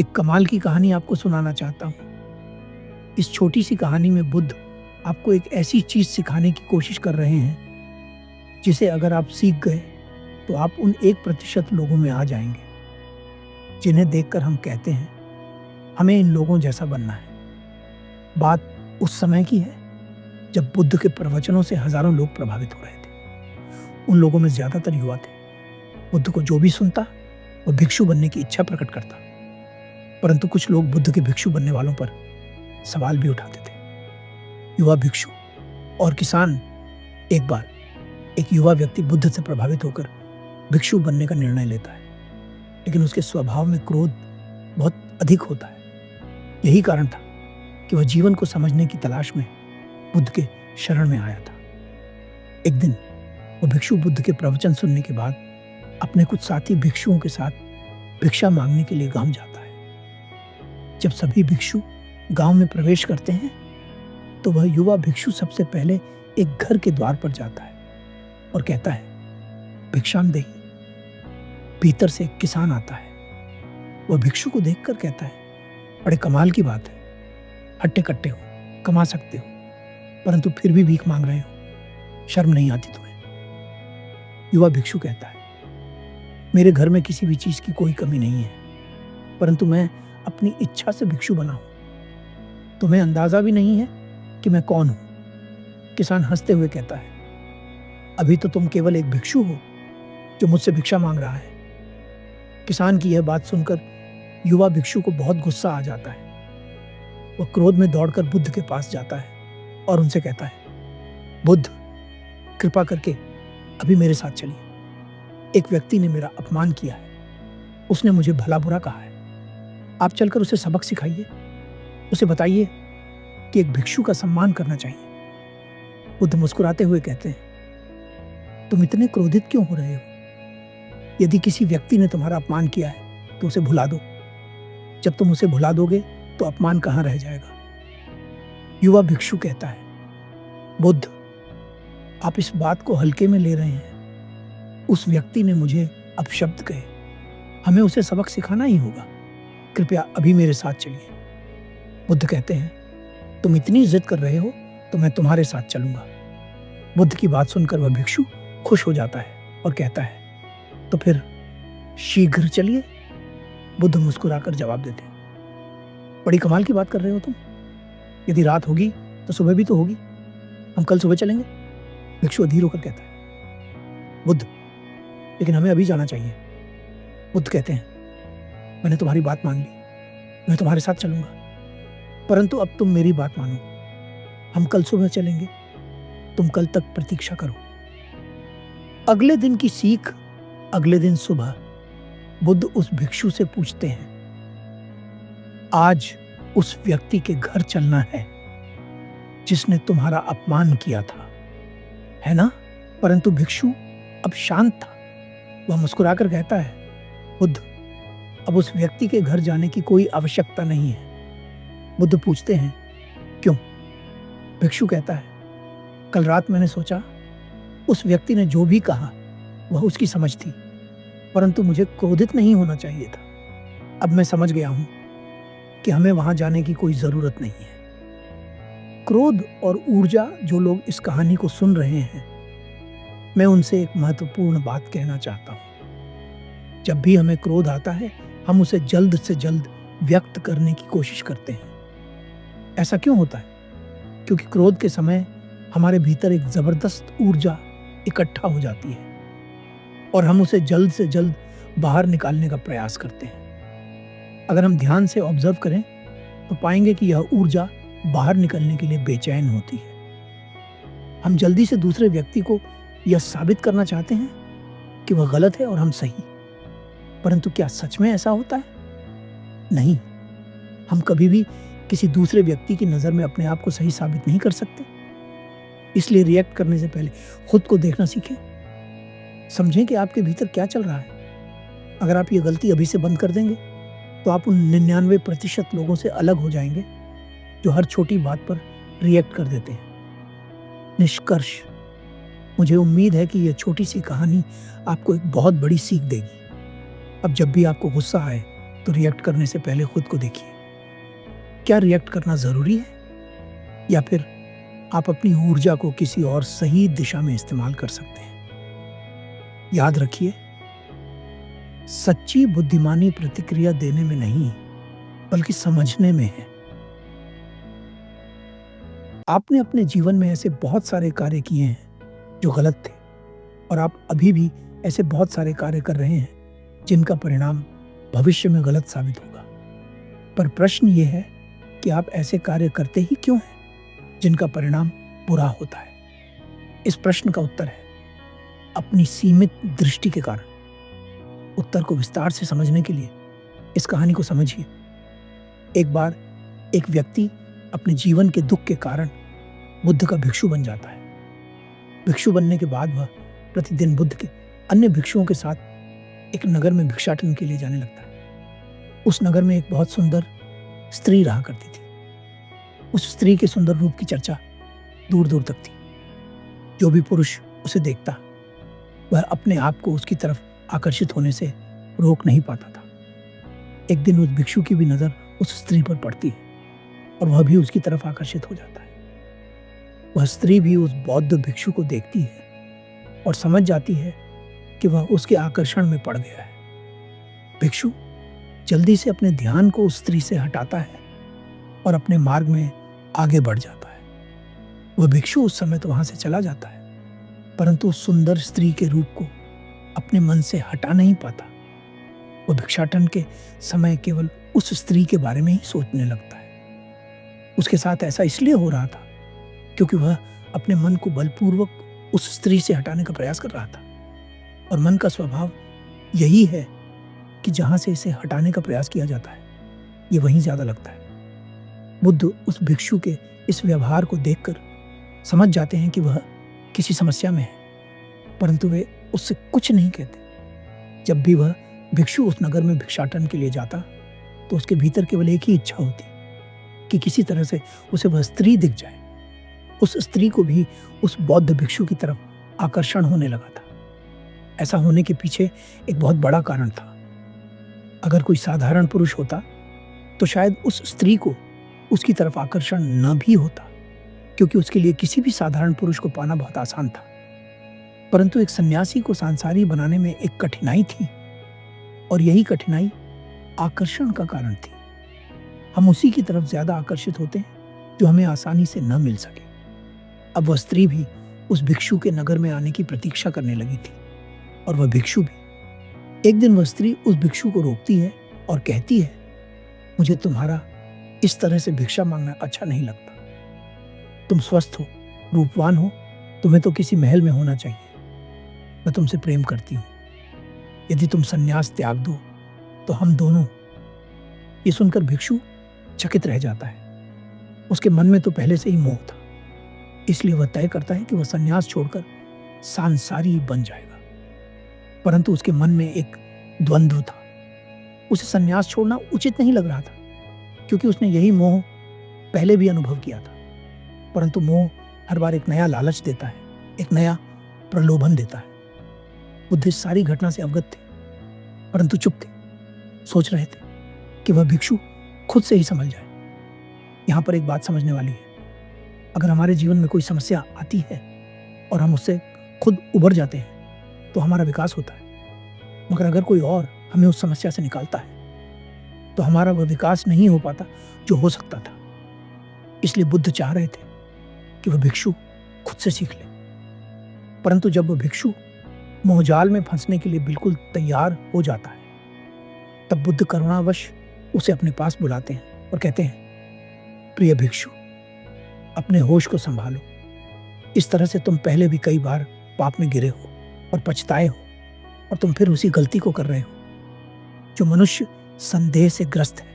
एक कमाल की कहानी आपको सुनाना चाहता हूँ। इस छोटी सी कहानी में बुद्ध आपको एक ऐसी चीज़ सिखाने की कोशिश कर रहे हैं, जिसे अगर आप सीख गए, तो आप उन 1% लोगों में आ जाएँगे, जिन्हें देखकर हम कहते हैं, हमें इन लोगों जैसा बनना है। बात उस समय की है, जब बुद्ध के प्रवचनों से हज़ारों लोग प्रभावित हो रहे थे। उन लोगों में ज़्यादातर युवा थे। बुद्ध को जो भी सुनता, वो भिक्षु बनने की इच्छा प्रकट करता। परंतु कुछ लोग बुद्ध के भिक्षु बनने वालों पर सवाल भी उठाते थे। युवा भिक्षु और किसान। एक बार एक युवा व्यक्ति बुद्ध से प्रभावित होकर भिक्षु बनने का निर्णय लेता है, लेकिन उसके स्वभाव में क्रोध बहुत अधिक होता है। यही कारण था कि वह जीवन को समझने की तलाश में बुद्ध के शरण में आया था। एक दिन वह भिक्षु बुद्ध के प्रवचन सुनने के बाद अपने कुछ साथी भिक्षुओं के साथ भिक्षा मांगने के लिए गांव जाता है। जब सभी भिक्षु गांव में प्रवेश करते हैं, तो वह युवा भिक्षु सबसे पहले एक घर के द्वार पर जाता है और कहता है, भिक्षाम देहि। भीतर से एक किसान आता है। वह भिक्षु को देखकर कहता है, बड़े कमाल की बात है, हट्टे कट्टे हो, कमा सकते हो, परंतु फिर भी भीख मांग रहे हो, शर्म नहीं आती तुम्हें? युवा भिक्षु कहता है, मेरे घर में किसी भी चीज की कोई कमी नहीं है, परंतु मैं अपनी इच्छा से भिक्षु बना हूं। तुम्हें अंदाजा भी नहीं है कि मैं कौन हूं। किसान हंसते हुए कहता है, अभी तो तुम केवल एक भिक्षु हो जो मुझसे भिक्षा मांग रहा है। किसान की यह बात सुनकर युवा भिक्षु को बहुत गुस्सा आ जाता है। वह क्रोध में दौड़कर बुद्ध के पास जाता है और उनसे कहता है, बुद्ध, कृपा करके अभी मेरे साथ चलिए। एक व्यक्ति ने मेरा अपमान किया है। उसने मुझे भला बुरा कहा है। आप चलकर उसे सबक सिखाइए। उसे बताइए कि एक भिक्षु का सम्मान करना चाहिए। बुद्ध मुस्कुराते हुए कहते हैं, तुम इतने क्रोधित क्यों हो रहे हो? यदि किसी व्यक्ति ने तुम्हारा अपमान किया है, तो उसे भुला दो। जब तुम उसे भुला दोगे, तो अपमान कहाँ रह जाएगा? युवा भिक्षु कहता है, बुद्ध, आप इस बात को हल्के में ले रहे हैं। उस व्यक्ति ने मुझे अपशब्द कहे। हमें उसे सबक सिखाना ही होगा। कृपया अभी मेरे साथ चलिए। बुद्ध कहते हैं, तुम इतनी जिद कर रहे हो तो मैं तुम्हारे साथ चलूंगा। बुद्ध की बात सुनकर वह भिक्षु खुश हो जाता है और कहता है, तो फिर शीघ्र चलिए। बुद्ध मुस्कुराकर जवाब देते हैं, बड़ी कमाल की बात कर रहे हो तुम। यदि रात होगी तो सुबह भी तो होगी। हम कल सुबह चलेंगे। भिक्षु अधीर होकर कहता है, बुद्ध, लेकिन हमें अभी जाना चाहिए। बुद्ध कहते हैं, मैंने तुम्हारी बात मान ली, मैं तुम्हारे साथ चलूंगा, परंतु अब तुम मेरी बात मानो। हम कल सुबह चलेंगे। तुम कल तक प्रतीक्षा करो। अगले दिन की सीख। अगले दिन सुबह बुद्ध उस भिक्षु से पूछते हैं, आज उस व्यक्ति के घर चलना है जिसने तुम्हारा अपमान किया था, है ना? परंतु भिक्षु अब शांत था। वह मुस्कुराकर कहता है, बुद्ध, अब उस व्यक्ति के घर जाने की कोई आवश्यकता नहीं है। बुद्ध पूछते हैं, क्यों? भिक्षु कहता है, कल रात मैंने सोचा उस व्यक्ति ने जो भी कहा वह उसकी समझ थी, परंतु मुझे क्रोधित नहीं होना चाहिए था। अब मैं समझ गया हूं कि हमें वहां जाने की कोई जरूरत नहीं है। क्रोध और ऊर्जा जो लोग इस कहानी को सुन रहे हैं, मैं उनसे एक महत्वपूर्ण बात कहना चाहता हूं। जब भी हमें क्रोध आता है, हम उसे जल्द से जल्द व्यक्त करने की कोशिश करते हैं। ऐसा क्यों होता है? क्योंकि क्रोध के समय हमारे भीतर एक जबरदस्त ऊर्जा इकट्ठा हो जाती है और हम उसे जल्द से जल्द बाहर निकालने का प्रयास करते हैं। अगर हम ध्यान से ऑब्जर्व करें, तो पाएंगे कि यह ऊर्जा बाहर निकलने के लिए बेचैन होती है। हम जल्दी से दूसरे व्यक्ति को यह साबित करना चाहते हैं कि वह गलत है और हम सही। परंतु क्या सच में ऐसा होता है? नहीं। हम कभी भी किसी दूसरे व्यक्ति की नज़र में अपने आप को सही साबित नहीं कर सकते। इसलिए रिएक्ट करने से पहले खुद को देखना सीखें। समझें कि आपके भीतर क्या चल रहा है। अगर आप ये गलती अभी से बंद कर देंगे, तो आप उन 99% लोगों से अलग हो जाएंगे जो हर छोटी बात पर रिएक्ट कर देते हैं। निष्कर्ष, मुझे उम्मीद है कि यह छोटी सी कहानी आपको एक बहुत बड़ी सीख देगी। अब जब भी आपको गुस्सा आए, तो रिएक्ट करने से पहले खुद को देखिए, क्या रिएक्ट करना ज़रूरी है या फिर आप अपनी ऊर्जा को किसी और सही दिशा में इस्तेमाल कर सकते हैं। याद रखिए, सच्ची बुद्धिमानी प्रतिक्रिया देने में नहीं बल्कि समझने में है। आपने अपने जीवन में ऐसे बहुत सारे कार्य किए हैं जो गलत थे और आप अभी भी ऐसे बहुत सारे कार्य कर रहे हैं जिनका परिणाम भविष्य में गलत साबित होगा। पर प्रश्न ये है कि आप ऐसे कार्य करते ही क्यों हैं जिनका परिणाम बुरा होता है। इस प्रश्न का उत्तर है अपनी सीमित दृष्टि के कारण। उत्तर को विस्तार से समझने के लिए इस कहानी को समझिए। एक बार एक व्यक्ति अपने जीवन के दुख के कारण बुद्ध का भिक्षु बन जाता है। भिक्षु बनने के बाद वह प्रतिदिन बुद्ध के अन्य भिक्षुओं के साथ एक नगर में भिक्षाटन के लिए जाने लगता है। उस नगर में एक बहुत सुंदर स्त्री रहा करती थी। उस स्त्री के सुंदर रूप की चर्चा दूर दूर तक थी। जो भी पुरुष उसे देखता वह अपने आप को उसकी तरफ आकर्षित होने से रोक नहीं पाता था। एक दिन उस भिक्षु की भी नज़र उस स्त्री पर पड़ती है और वह भी उसकी तरफ आकर्षित हो जाता है। वह स्त्री भी उस बौद्ध भिक्षु को देखती है और समझ जाती है कि वह उसके आकर्षण में पड़ गया है। भिक्षु जल्दी से अपने ध्यान को उस स्त्री से हटाता है और अपने मार्ग में आगे बढ़ जाता है। वह भिक्षु उस समय तो वहां से चला जाता है, परंतु उस सुंदर स्त्री के रूप को अपने मन से हटा नहीं पाता। वह भिक्षाटन के समय केवल उस स्त्री के बारे में ही सोचने लगता है। उसके साथ ऐसा इसलिए हो रहा था क्योंकि वह अपने मन को बलपूर्वक उस स्त्री से हटाने का प्रयास कर रहा था और मन का स्वभाव यही है कि जहां से इसे हटाने का प्रयास किया जाता है ये वहीं ज्यादा लगता है। बुद्ध उस भिक्षु के इस व्यवहार को देखकर समझ जाते हैं कि वह किसी समस्या में है, परंतु वे उससे कुछ नहीं कहते। जब भी वह भिक्षु उस नगर में भिक्षाटन के लिए जाता तो उसके भीतर केवल एक ही इच्छा होती कि किसी तरह से उसे वह स्त्री दिख जाए। उस स्त्री को भी उस बौद्ध भिक्षु की तरफ आकर्षण होने लगा था। ऐसा होने के पीछे एक बहुत बड़ा कारण था। अगर कोई साधारण पुरुष होता तो शायद उस स्त्री को उसकी तरफ आकर्षण न भी होता, क्योंकि उसके लिए किसी भी साधारण पुरुष को पाना बहुत आसान था। परंतु एक सन्यासी को सांसारी बनाने में एक कठिनाई थी और यही कठिनाई आकर्षण का कारण थी। हम उसी की तरफ ज्यादा आकर्षित होते हैं जो हमें आसानी से न मिल सके। अब वह स्त्री भी उस भिक्षु के नगर में आने की प्रतीक्षा करने लगी थी और वह भिक्षु भी। एक दिन वह स्त्री उस भिक्षु को रोकती है और कहती है, मुझे तुम्हारा इस तरह से भिक्षा मांगना अच्छा नहीं लगता। तुम स्वस्थ हो, रूपवान हो, तुम्हें तो किसी महल में होना चाहिए। मैं तुमसे प्रेम करती हूँ। यदि तुम संन्यास त्याग दो तो हम दोनों। ये सुनकर भिक्षु चकित रह जाता है। उसके मन में तो पहले से ही मोह था, इसलिए वह तय करता है कि वह संन्यास छोड़कर सांसारी बन जाएगा। परंतु उसके मन में एक द्वंद्व था। उसे संन्यास छोड़ना उचित नहीं लग रहा था, क्योंकि उसने यही मोह पहले भी अनुभव किया था। परंतु मोह हर बार एक नया लालच देता है, एक नया प्रलोभन देता है। बुद्ध इस सारी घटना से अवगत थे, परंतु चुप थे। सोच रहे थे कि वह भिक्षु खुद से ही समझ जाए। यहाँ पर एक बात समझने वाली है। अगर हमारे जीवन में कोई समस्या आती है और हम उससे खुद उबर जाते हैं तो हमारा विकास होता है, मगर अगर कोई और हमें उस समस्या से निकालता है तो हमारा वह विकास नहीं हो पाता जो हो सकता था। इसलिए बुद्ध चाह रहे थे कि वह भिक्षु खुद से सीख ले। परंतु जब वह भिक्षु मोहजाल में फंसने के लिए बिल्कुल तैयार हो जाता है, तब बुद्ध करुणावश उसे अपने पास बुलाते हैं और कहते हैं, प्रिय भिक्षु, अपने होश को संभालो। इस तरह से तुम पहले भी कई बार पाप में गिरे हो और पछताए हो, और तुम फिर उसी गलती को कर रहे हो। जो मनुष्य संदेह से ग्रस्त है,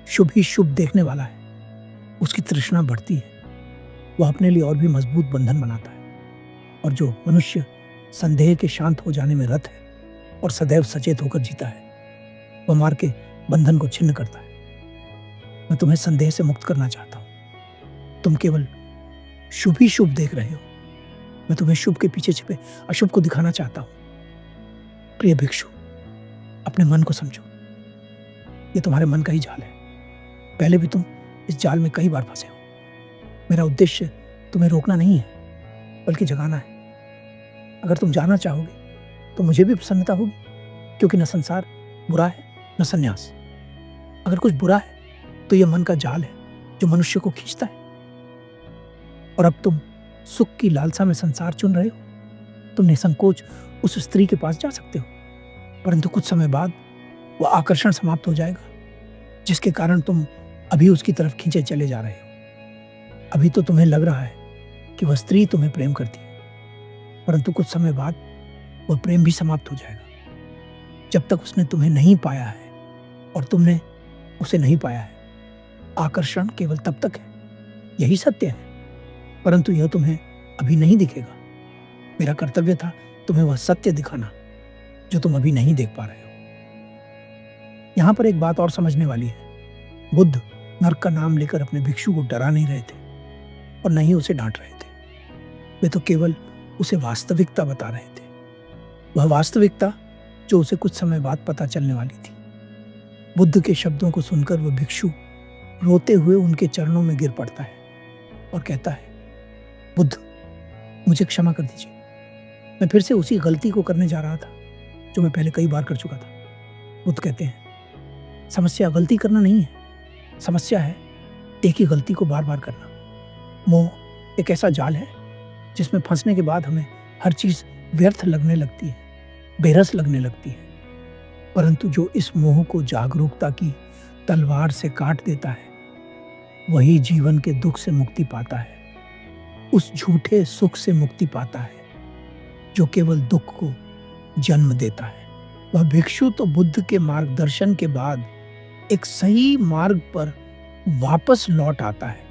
शुभ ही शुभ देखने वाला है, उसकी तृष्णा बढ़ती है, वह अपने लिए और भी मजबूत बंधन बनाता है। और जो मनुष्य संदेह के शांत हो जाने में रत है और सदैव सचेत होकर जीता है, वह मार्ग के बंधन को छिन्न करता है। मैं तुम्हें संदेह से मुक्त करना चाहता हूं। तुम केवल शुभ ही शुभ देख रहे हो। मैं तुम्हें शुभ के पीछे छिपे अशुभ को दिखाना चाहता हूं। प्रिय भिक्षु, अपने मन को समझो। ये तुम्हारे मन का ही जाल है। पहले भी तुम इस जाल में कई बार फंसे हो। मेरा उद्देश्य तुम्हें रोकना नहीं है, बल्कि जगाना है। अगर तुम जाना चाहोगे तो मुझे भी प्रसन्नता होगी, क्योंकि न संसार बुरा है न संन्यास। अगर कुछ बुरा है तो यह मन का जाल है जो मनुष्य को खींचता है। और अब तुम सुख की लालसा में संसार चुन रहे हो। तुम निसंकोच उस स्त्री के पास जा सकते हो, परंतु कुछ समय बाद वह आकर्षण समाप्त हो जाएगा, जिसके कारण तुम अभी उसकी तरफ खींचे चले जा रहे हो। अभी तो तुम्हें लग रहा है कि वह स्त्री तुम्हें प्रेम करती है, परंतु कुछ समय बाद वह प्रेम भी समाप्त हो जाएगा। जब तक उसने तुम्हें नहीं पाया है और तुमने उसे नहीं पाया है, आकर्षण केवल तब तक है। यही सत्य है, परंतु यह तुम्हें अभी नहीं दिखेगा। मेरा कर्तव्य था तुम्हें वह सत्य दिखाना जो तुम अभी नहीं देख पा रहे हो। यहां पर एक बात और समझने वाली है। बुद्ध नरक का नाम लेकर अपने भिक्षु को डरा नहीं रहे थे और न ही उसे डांट रहे थे। वे तो केवल उसे वास्तविकता बता रहे थे, वह वास्तविकता जो उसे कुछ समय बाद पता चलने वाली थी। बुद्ध के शब्दों को सुनकर वह भिक्षु रोते हुए उनके चरणों में गिर पड़ता है और कहता है, बुद्ध, मुझे क्षमा कर दीजिए। मैं फिर से उसी गलती को करने जा रहा था जो मैं पहले कई बार कर चुका था। बुद्ध कहते हैं, समस्या गलती करना नहीं है, समस्या है एक ही गलती को बार बार करना। मोह एक ऐसा जाल है जिसमें फंसने के बाद हमें हर चीज व्यर्थ लगने लगती है, बेरस लगने लगती है। परंतु जो इस मोह को जागरूकता की तलवार से काट देता है, वही जीवन के दुख से मुक्ति पाता है, उस झूठे सुख से मुक्ति पाता है जो केवल दुख को जन्म देता है। वह भिक्षु तो बुद्ध के मार्गदर्शन के बाद एक सही मार्ग पर वापस लौट आता है।